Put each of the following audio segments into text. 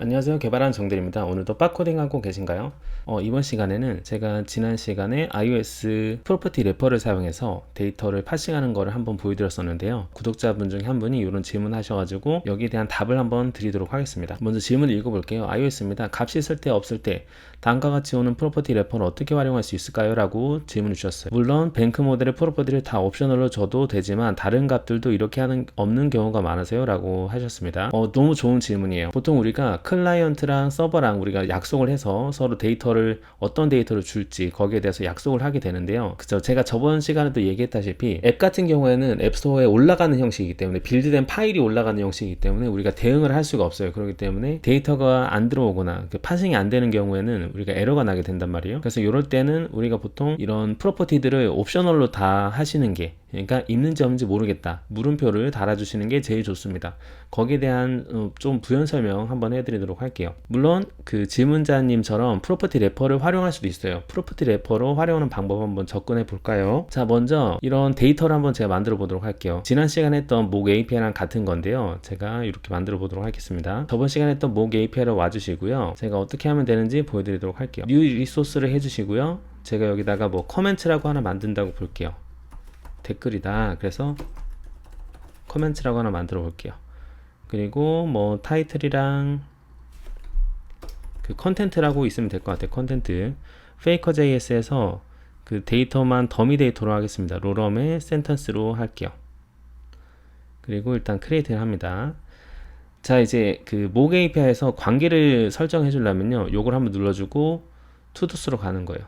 안녕하세요. 개발한 정들입니다. 오늘도 빡코딩 하고 계신가요? 이번 시간에는 제가 지난 시간에 iOS 프로퍼티 래퍼를 사용해서 데이터를 파싱하는 거를 한번 보여드렸었는데요. 구독자분 중에 한 분이 이런 질문 하셔가지고 여기에 대한 답을 한번 드리도록 하겠습니다. 먼저 질문을 읽어볼게요. iOS입니다. 값이 있을 때 없을 때 다음과 같이 오는 프로퍼티 래퍼를 어떻게 활용할 수 있을까요? 라고 질문을 주셨어요. 물론 뱅크 모델의 프로퍼티를 다 옵셔널로 줘도 되지만 다른 값들도 이렇게 하는 없는 경우가 많으세요? 라고 하셨습니다. 너무 좋은 질문이에요. 보통 우리가 클라이언트랑 서버랑 우리가 약속을 해서 서로 데이터를 어떤 데이터를 줄지 거기에 대해서 약속을 하게 되는데요. 그죠? 제가 저번 시간에도 얘기했다시피 앱 같은 경우에는 앱스토어에 올라가는 형식이기 때문에 빌드된 파일이 올라가는 형식이기 때문에 우리가 대응을 할 수가 없어요. 그렇기 때문에 데이터가 안 들어오거나 파싱이 안 되는 경우에는 우리가 에러가 나게 된단 말이에요. 그래서 이럴 때는 우리가 보통 이런 프로퍼티들을 옵셔널로 다 하시는 게, 그러니까 있는지 없는지 모르겠다, 물음표를 달아주시는 게 제일 좋습니다. 거기에 대한 좀 부연 설명 한번 해드리도록 할게요. 물론 그 질문자님처럼 프로퍼티 래퍼를 활용할 수도 있어요. 프로퍼티 래퍼로 활용하는 방법 한번 접근해 볼까요? 자, 먼저 이런 데이터를 한번 제가 만들어 보도록 할게요. 지난 시간에 했던 mock API랑 같은 건데요. 제가 이렇게 만들어 보도록 하겠습니다. 저번 시간에 했던 mock API로 와주시고요. 제가 어떻게 하면 되는지 보여드리도록 할게요. new 리소스를 해주시고요. 제가 여기다가 뭐 커멘트라고 하나 만든다고 볼게요. 댓글이다. 그래서 커멘트라고 하나 만들어 볼게요. 그리고 뭐 타이틀이랑 그 컨텐트라고 있으면 될 것 같아요. 컨텐트. faker.js에서 그 데이터만 더미 데이터로 하겠습니다. 롤럼의 센턴스로 할게요. 그리고 일단 크리에이트를 합니다. 자, 이제 그 mock API에서 관계를 설정해 주려면요, 요걸 한번 눌러주고 to도스로 가는 거예요.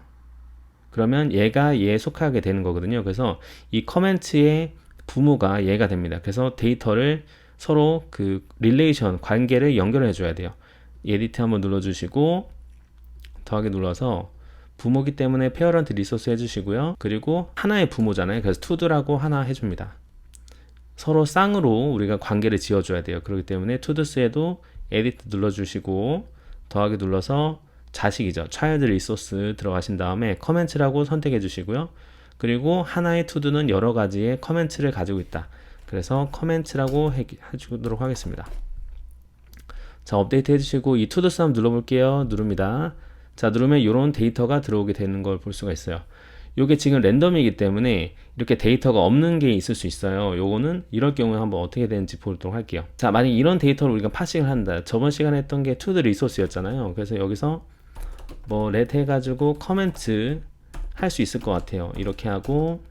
그러면 얘가 얘에 속하게 되는 거거든요. 그래서 이 커멘트의 부모가 얘가 됩니다. 그래서 데이터를 서로 그 릴레이션, 관계를 연결해 줘야 돼요. 에디트 한번 눌러주시고 더하기 눌러서 부모기 때문에 페어런트 리소스 해주시고요. 그리고 하나의 부모잖아요. 그래서 투두라고 하나 해줍니다. 서로 쌍으로 우리가 관계를 지어줘야 돼요. 그렇기 때문에 투두스에도 에디트 눌러주시고 더하기 눌러서 자식이죠. child resource 들어가신 다음에 커멘트라고 선택해 주시고요. 그리고 하나의 투두는 여러 가지의 커멘트를 가지고 있다. 그래서 커멘트라고 해주도록 하겠습니다. 자, 업데이트 해주시고 이 투두스 한번 눌러볼게요. 누릅니다. 자, 누르면 이런 데이터가 들어오게 되는 걸 볼 수가 있어요. 요게 지금 랜덤이기 때문에 이렇게 데이터가 없는 게 있을 수 있어요. 요거는 이럴 경우에 한번 어떻게 되는지 보도록 할게요. 자, 만약 이런 데이터를 우리가 파싱을 한다. 저번 시간에 했던 게 to the resource였잖아요. 그래서 여기서 뭐 let 해가지고 커멘트 할 수 있을 것 같아요. 이렇게 하고,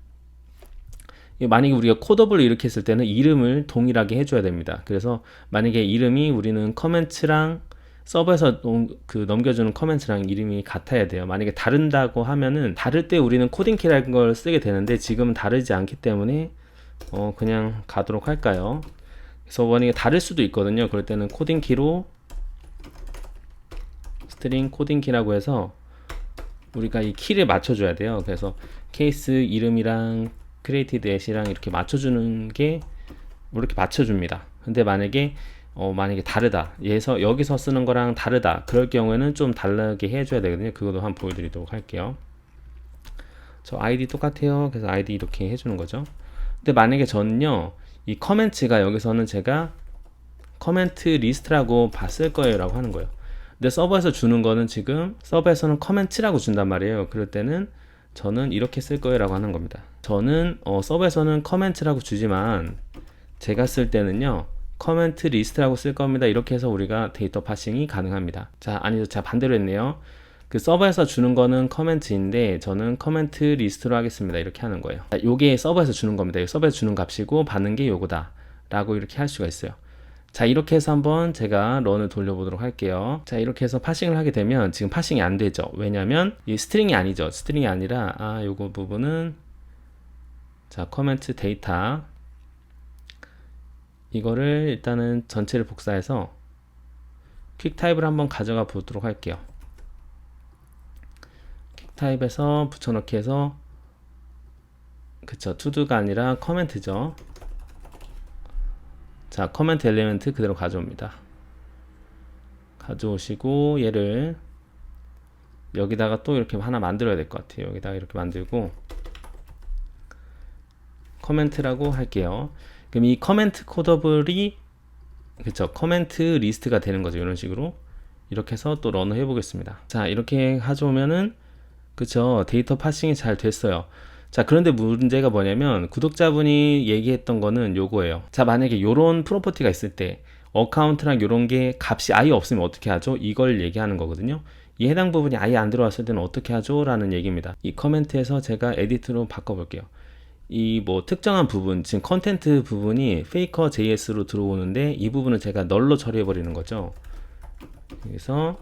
만약에 우리가 콜더블을 이렇게 했을 때는 이름을 동일하게 해줘야 됩니다. 그래서 만약에 이름이 우리는 커멘트랑 서버에서 그 넘겨주는 커멘트랑 이름이 같아야 돼요. 만약에 다른다고 하면은 다를 때 우리는 코딩키라는 걸 쓰게 되는데 지금은 다르지 않기 때문에 그냥 가도록 할까요? 그래서 만약에 다를 수도 있거든요. 그럴 때는 코딩키로 스트링 코딩키라고 해서 우리가 이 키를 맞춰줘야 돼요. 그래서 케이스 이름이랑 created at이랑 이렇게 맞춰주는 게 이렇게 맞춰줍니다. 근데 만약에 다르다, 여기서 쓰는 거랑 다르다, 그럴 경우에는 좀 다르게 해줘야 되거든요. 그것도 한번 보여드리도록 할게요. 저 아이디 똑같아요. 그래서 아이디 이렇게 해주는 거죠. 근데 만약에 저는요, 이 커멘트가 여기서는 제가 커멘트 리스트라고 봤을 거예요 라고 하는 거예요. 근데 서버에서 주는 거는 지금 서버에서는 커멘트라고 준단 말이에요. 그럴 때는 저는 이렇게 쓸 거예요 라고 하는 겁니다. 저는 서버에서는 커멘트라고 주지만 제가 쓸 때는요, 커멘트 리스트라고 쓸 겁니다. 이렇게 해서 우리가 데이터 파싱이 가능합니다. 자, 아니죠. 자, 반대로 했네요. 그 서버에서 주는 거는 커멘트인데 저는 커멘트 리스트로 하겠습니다. 이렇게 하는 거예요. 자, 요게 서버에서 주는 겁니다. 서버에서 주는 값이고 받는 게 요거다 라고 이렇게 할 수가 있어요. 자, 이렇게 해서 한번 제가 런을 돌려보도록 할게요. 자, 이렇게 해서 파싱을 하게 되면 지금 파싱이 안 되죠. 왜냐면 이 스트링이 아니죠. 스트링이 아니라 요거 부분은, 자, 커멘트 데이터 이거를 일단은 전체를 복사해서 퀵 타입을 한번 가져가 보도록 할게요. 퀵 타입에서 붙여넣기 해서, 그쵸, 투두가 아니라 커멘트죠. 자, 커멘트 엘리멘트 그대로 가져옵니다. 가져오시고 얘를 여기다가 또 이렇게 하나 만들어야 될 것 같아요. 여기다가 이렇게 만들고 커멘트라고 할게요. 그럼 이 커멘트 코더블이, 그쵸, 커멘트 리스트가 되는 거죠. 이런 식으로. 이렇게 해서 또 런을 해보겠습니다. 자, 이렇게 가져오면은 그쵸, 데이터 파싱이 잘 됐어요. 자, 그런데 문제가 뭐냐면 구독자분이 얘기했던 거는 요거예요. 자, 만약에 요런 프로퍼티가 있을 때 어카운트랑 요런 게 값이 아예 없으면 어떻게 하죠? 이걸 얘기하는 거거든요. 이 해당 부분이 아예 안 들어왔을 때는 어떻게 하죠? 라는 얘기입니다. 이 커멘트에서 제가 에디트로 바꿔볼게요. 이 뭐 특정한 부분, 지금 컨텐트 부분이 페이커 JS로 들어오는데 이 부분은 제가 널로 처리해 버리는 거죠. 그래서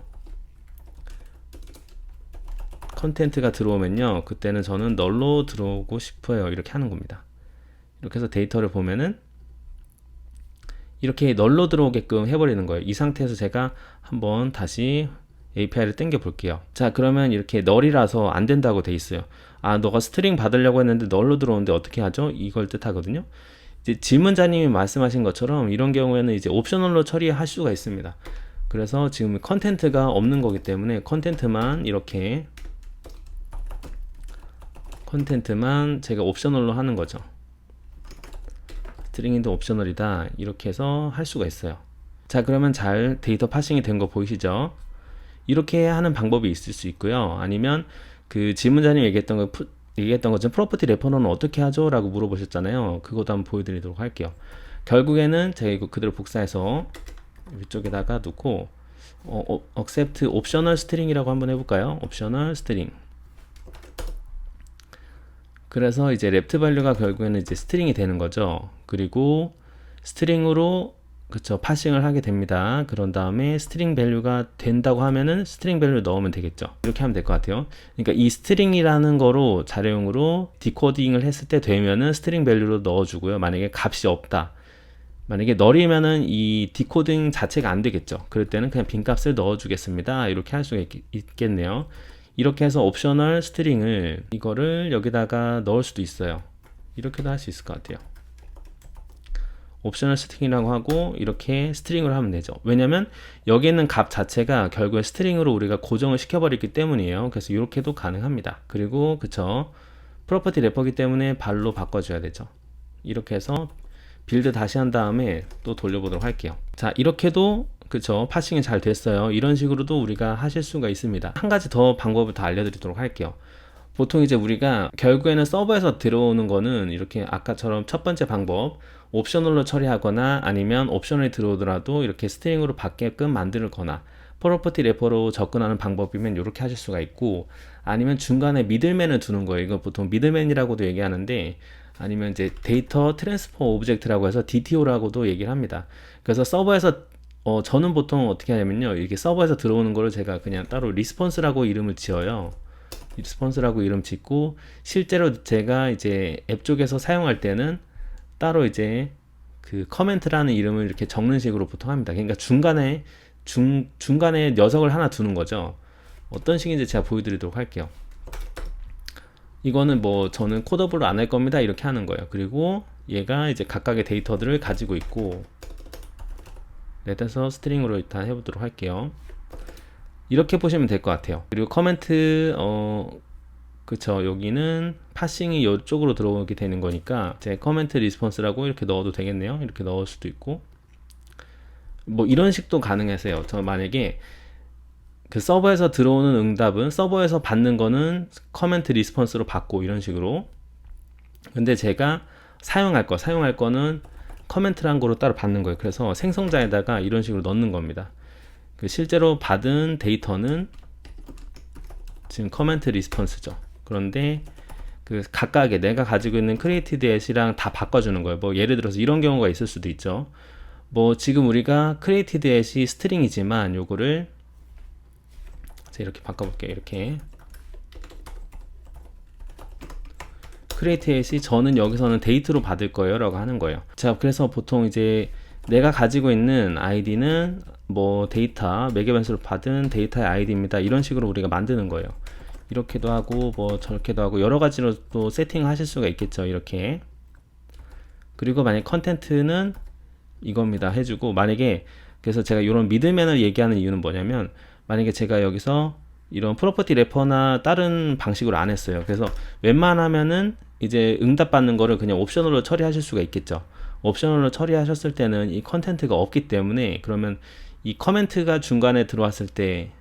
컨텐트가 들어오면요, 그때는 저는 널로 들어오고 싶어요, 이렇게 하는 겁니다. 이렇게 해서 데이터를 보면은 이렇게 널로 들어오게끔 해버리는 거예요. 이 상태에서 제가 한번 다시 API를 당겨 볼게요. 자, 그러면 이렇게 널이라서 안 된다고 돼 있어요. 아, 너가 스트링 받으려고 했는데 널로 들어오는데 어떻게 하죠? 이걸 뜻하거든요. 이제 질문자님이 말씀하신 것처럼 이런 경우에는 이제 옵셔널로 처리할 수가 있습니다. 그래서 지금 컨텐트가 없는 거기 때문에 컨텐트만 제가 옵셔널로 하는 거죠. 스트링인데 옵셔널이다, 이렇게 해서 할 수가 있어요. 자, 그러면 잘 데이터 파싱이 된 거 보이시죠? 이렇게 하는 방법이 있을 수 있고요. 아니면 그 질문자님 얘기했던 것처럼 프로퍼티 레퍼러는 어떻게 하죠? 라고 물어보셨잖아요. 그것도 한번 보여드리도록 할게요. 결국에는 제가 이거 그대로 복사해서 위쪽에다가 놓고 accept optional string이라고 한번 해볼까요? optional string. 그래서 이제 left value가 결국에는 이제 스트링이 되는 거죠. 그리고 스트링으로 그쵸, 파싱을 하게 됩니다. 그런 다음에 스트링 밸류가 된다고 하면은 스트링 밸류 넣으면 되겠죠. 이렇게 하면 될 것 같아요. 그러니까 이 스트링이라는 거로 자료용으로 디코딩을 했을 때 되면은 스트링 밸류로 넣어주고요. 만약에 값이 없다, 만약에 널이면은 이 디코딩 자체가 안 되겠죠. 그럴 때는 그냥 빈 값을 넣어주겠습니다. 이렇게 할 수가 있겠네요. 이렇게 해서 옵셔널 스트링을 이거를 여기다가 넣을 수도 있어요. 이렇게도 할 수 있을 것 같아요. 옵셔널 스트링이라고 하고 이렇게 스트링을 하면 되죠. 왜냐면 여기 있는 값 자체가 결국에 스트링으로 우리가 고정을 시켜버리기 때문이에요. 그래서 이렇게도 가능합니다. 그리고 그쵸, 프로퍼티 래퍼기 때문에 발로 바꿔줘야 되죠. 이렇게 해서 빌드 다시 한 다음에 또 돌려보도록 할게요. 자, 이렇게도 그쵸, 파싱이 잘 됐어요. 이런 식으로도 우리가 하실 수가 있습니다. 한 가지 더 방법을 더 알려드리도록 할게요. 보통 이제 우리가 결국에는 서버에서 들어오는 거는 이렇게 아까처럼 첫 번째 방법, 옵셔널로 처리하거나 아니면 옵셔널이 들어오더라도 이렇게 스트링으로 받게끔 만들거나 프로퍼티 래퍼로 접근하는 방법이면 이렇게 하실 수가 있고, 아니면 중간에 미들맨을 두는 거예요. 이거 보통 미들맨이라고도 얘기하는데, 아니면 이제 데이터 트랜스퍼 오브젝트라고 해서 DTO라고도 얘기를 합니다. 그래서 서버에서 저는 보통 어떻게 하냐면요, 이렇게 서버에서 들어오는 거를 제가 그냥 따로 리스폰스라고 이름을 지어요. 리스폰스라고 이름 짓고, 실제로 제가 이제 앱 쪽에서 사용할 때는 따로 이제 그 커멘트라는 이름을 이렇게 적는 식으로 보통 합니다. 그러니까 중간에 녀석을 하나 두는 거죠. 어떤 식인지 제가 보여드리도록 할게요. 이거는 뭐 저는 코더블로 안 할 겁니다, 이렇게 하는 거예요. 그리고 얘가 이제 각각의 데이터들을 가지고 있고, 레드에서 스트링으로 일단 해보도록 할게요. 이렇게 보시면 될 것 같아요. 그리고 커멘트 그쵸, 여기는 파싱이 이쪽으로 들어오게 되는 거니까 제 커멘트 리스폰스라고 이렇게 넣어도 되겠네요. 이렇게 넣을 수도 있고, 뭐 이런 식도 가능하세요. 저 만약에 그 서버에서 들어오는 응답은 서버에서 받는 거는 커멘트 리스폰스로 받고 이런 식으로, 근데 제가 사용할 거는 커멘트란 거로 따로 받는 거예요. 그래서 생성자에다가 이런 식으로 넣는 겁니다. 그 실제로 받은 데이터는 지금 커멘트 리스폰스죠. 그런데 그 각각의 내가 가지고 있는 크리에이티드 엣이랑 다 바꿔주는 거예요. 뭐 예를 들어서 이런 경우가 있을 수도 있죠. 뭐 지금 우리가 크리에이티드 엣이 스트링이지만 요거를 제가 이렇게 바꿔볼게요. 이렇게 크리에이티드 엣이 저는 여기서는 데이트로 받을 거예요 라고 하는 거예요. 자, 그래서 보통 이제 내가 가지고 있는 아이디는 뭐 데이터 매개변수로 받은 데이터의 아이디입니다, 이런 식으로 우리가 만드는 거예요. 이렇게도 하고 뭐 저렇게도 하고 여러 가지로 또 세팅하실 수가 있겠죠. 이렇게. 그리고 만약 컨텐트는 이겁니다 해주고, 만약에 그래서 제가 이런 미들맨을 얘기하는 이유는 뭐냐면, 만약에 제가 여기서 이런 프로퍼티 래퍼나 다른 방식으로 안 했어요. 그래서 웬만하면은 이제 응답 받는 거를 그냥 옵셔널로 처리하실 수가 있겠죠. 옵셔널로 처리하셨을 때는 이 컨텐트가 없기 때문에, 그러면 이 커멘트가 중간에 들어왔을 때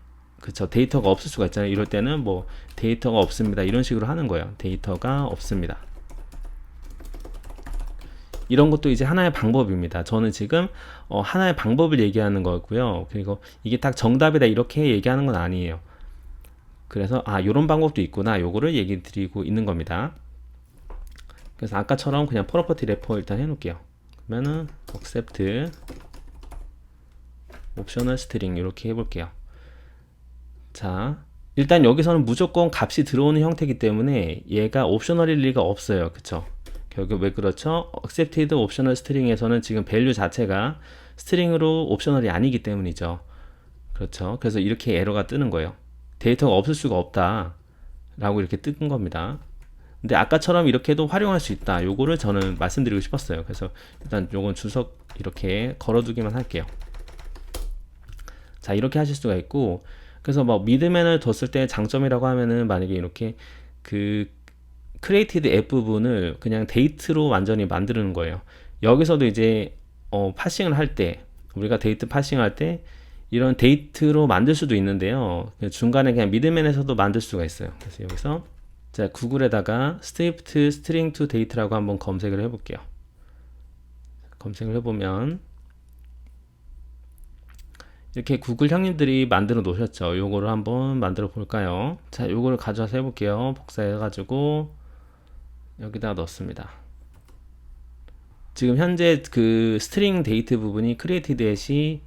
그쵸, 데이터가 없을 수가 있잖아요. 이럴 때는 뭐 데이터가 없습니다 이런 식으로 하는 거예요. 데이터가 없습니다. 이런 것도 이제 하나의 방법입니다. 저는 지금 하나의 방법을 얘기하는 거고요. 그리고 이게 딱 정답이다 이렇게 얘기하는 건 아니에요. 그래서 요런 방법도 있구나 요거를 얘기 드리고 있는 겁니다. 그래서 아까처럼 그냥 프로퍼티 래퍼 일단 해놓을게요. 그러면은 accept 옵셔널 스트링 이렇게 해볼게요. 자, 일단 여기서는 무조건 값이 들어오는 형태이기 때문에 얘가 옵셔널일 리가 없어요. 그쵸? 결국 왜 그렇죠? accepted 옵셔널 스트링에서는 지금 밸류 자체가 스트링으로 옵셔널이 아니기 때문이죠. 그렇죠? 그래서 이렇게 에러가 뜨는 거예요. 데이터가 없을 수가 없다 라고 이렇게 뜬 겁니다. 근데 아까처럼 이렇게도 활용할 수 있다 요거를 저는 말씀드리고 싶었어요. 그래서 일단 요건 주석 이렇게 걸어두기만 할게요. 자, 이렇게 하실 수가 있고, 그래서 뭐 미드맨을 뒀을 때 장점이라고 하면은 만약에 이렇게 그 created 앱 부분을 그냥 데이트로 완전히 만드는 거예요. 여기서도 이제 파싱을 할 때 우리가 데이트 파싱할 때 이런 데이트로 만들 수도 있는데요. 중간에 그냥 미드맨에서도 만들 수가 있어요. 그래서 여기서 자, 구글에다가 stripped string to date라고 한번 검색을 해볼게요. 검색을 해보면 이렇게 구글 형님들이 만들어 놓으셨죠. 요거를 한번 만들어 볼까요? 자, 요거를 가져와서 해볼게요. 복사해 가지고 여기다 넣습니다. 지금 현재 그 스트링 데이트 부분이 created at이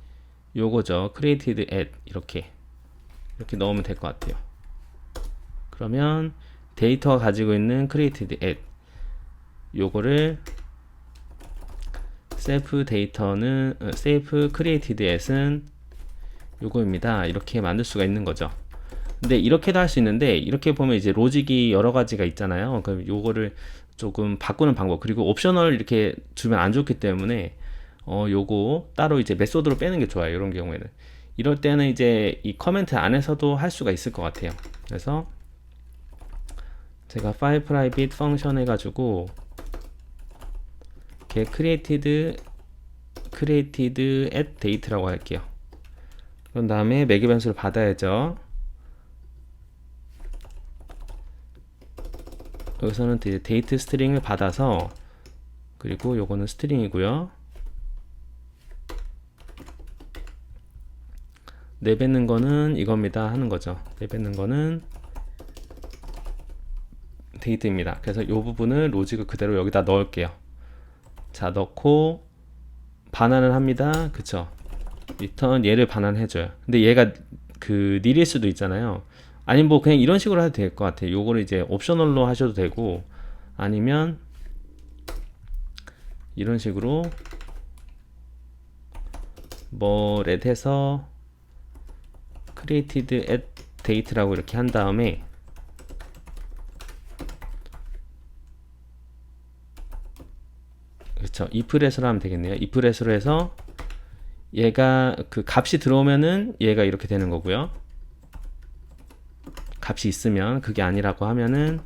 요거죠. created at 이렇게 넣으면 될 것 같아요. 그러면 데이터가 가지고 있는 created at 요거를 self 데이터는 self created at은 요거입니다. 이렇게 만들 수가 있는 거죠. 근데 이렇게도 할 수 있는데 이렇게 보면 이제 로직이 여러 가지가 있잖아요. 그럼 요거를 조금 바꾸는 방법, 그리고 옵셔널 이렇게 주면 안 좋기 때문에 요거 따로 이제 메소드로 빼는 게 좋아요. 이런 경우에는 이럴 때는 이제 이 커멘트 안에서도 할 수가 있을 것 같아요. 그래서 제가 file private function 해가지고 get created at date라고 할게요. 그런 다음에 매개 변수를 받아야죠. 여기서는 데이트 스트링을 받아서, 그리고 요거는 스트링이고요. 내뱉는 거는 이겁니다 하는 거죠. 내뱉는 거는 데이트입니다. 그래서 이 부분을 로직을 그대로 여기다 넣을게요. 자, 넣고 반환을 합니다. 그쵸? 리턴 얘를 반환해줘요. 근데 얘가 그 느릴 수도 있잖아요. 아니면 뭐 그냥 이런 식으로 해도 될 것 같아요. 요거를 이제 옵셔널로 하셔도 되고, 아니면 이런 식으로 뭐 렛해서 created at date라고 이렇게 한 다음에 그렇죠. iflet으로 하면 되겠네요. iflet으로 해서 얘가 그 값이 들어오면은 얘가 이렇게 되는 거고요. 값이 있으면, 그게 아니라고 하면은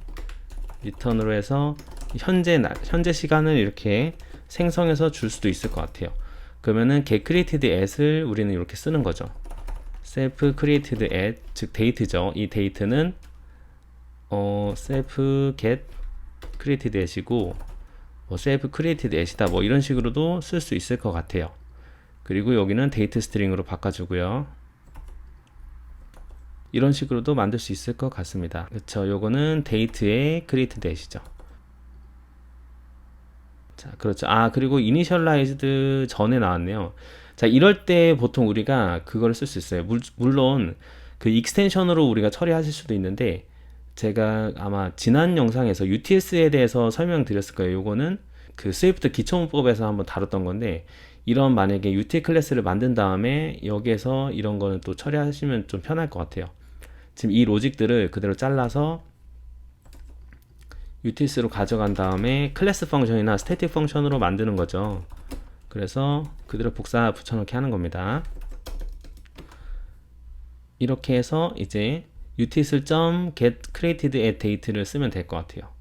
리턴으로 해서 현재 시간을 이렇게 생성해서 줄 수도 있을 것 같아요. 그러면은 get created at을 우리는 이렇게 쓰는 거죠. self created at, 즉 데이트죠. 이 데이트는 self get created at이고 뭐 self created at이다 뭐 이런 식으로도 쓸 수 있을 것 같아요. 그리고 여기는 데이트 스트링으로 바꿔주고요. 이런 식으로도 만들 수 있을 것 같습니다. 그쵸? 요거는 데이트의 created at이죠. 자, 그렇죠. 그리고 initialized 전에 나왔네요. 자, 이럴 때 보통 우리가 그거를 쓸 수 있어요. 물론 그 익스텐션으로 우리가 처리하실 수도 있는데, 제가 아마 지난 영상에서 UTS에 대해서 설명드렸을 거예요. 요거는 그 스위프트 기초문법에서 한번 다뤘던 건데, 이런 만약에 util 클래스를 만든 다음에 여기에서 이런 거는 또 처리하시면 좀 편할 것 같아요. 지금 이 로직들을 그대로 잘라서 utils로 가져간 다음에 클래스 펑션이나 스태틱 펑션으로 만드는 거죠. 그래서 그대로 복사 붙여넣기 하는 겁니다. 이렇게 해서 이제 utils을.get created at date를 쓰면 될 것 같아요.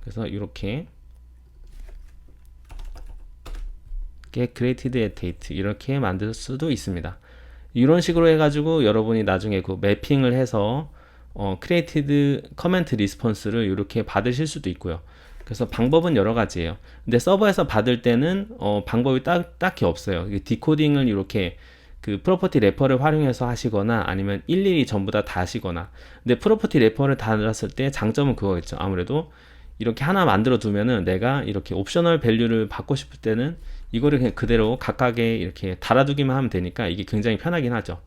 그래서 이렇게 get created at date 이렇게 만들 수도 있습니다. 이런 식으로 해가지고 여러분이 나중에 그 매핑을 해서 created comment response를 이렇게 받으실 수도 있고요. 그래서 방법은 여러 가지예요. 근데 서버에서 받을 때는 방법이 딱히 없어요. 디코딩을 이렇게 그 프로퍼티 래퍼를 활용해서 하시거나 아니면 일일이 전부 다 하시거나. 근데 프로퍼티 래퍼를 달았을 때 장점은 그거겠죠. 아무래도 이렇게 하나 만들어 두면은 내가 이렇게 옵셔널 밸류를 받고 싶을 때는 이거를 그냥 그대로 각각에 이렇게 달아두기만 하면 되니까 이게 굉장히 편하긴 하죠.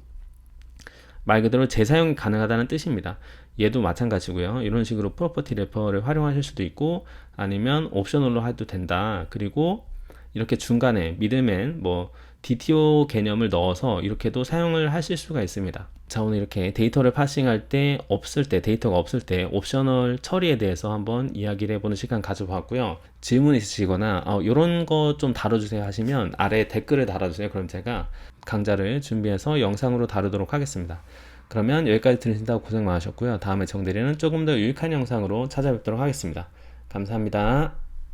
말 그대로 재사용이 가능하다는 뜻입니다. 얘도 마찬가지고요. 이런 식으로 프로퍼티 래퍼를 활용하실 수도 있고 아니면 옵셔널로 해도 된다. 그리고 이렇게 중간에 미들맨 뭐 DTO 개념을 넣어서 이렇게도 사용을 하실 수가 있습니다. 자, 오늘 이렇게 데이터를 파싱할 때 데이터가 없을 때 옵셔널 처리에 대해서 한번 이야기를 해보는 시간 가져봤고요. 질문 있으시거나 이런 거 좀 다뤄주세요 하시면 아래 댓글을 달아주세요. 그럼 제가 강좌를 준비해서 영상으로 다루도록 하겠습니다. 그러면 여기까지 들으신다고 고생 많으셨고요. 다음에 정대리는 조금 더 유익한 영상으로 찾아뵙도록 하겠습니다. 감사합니다.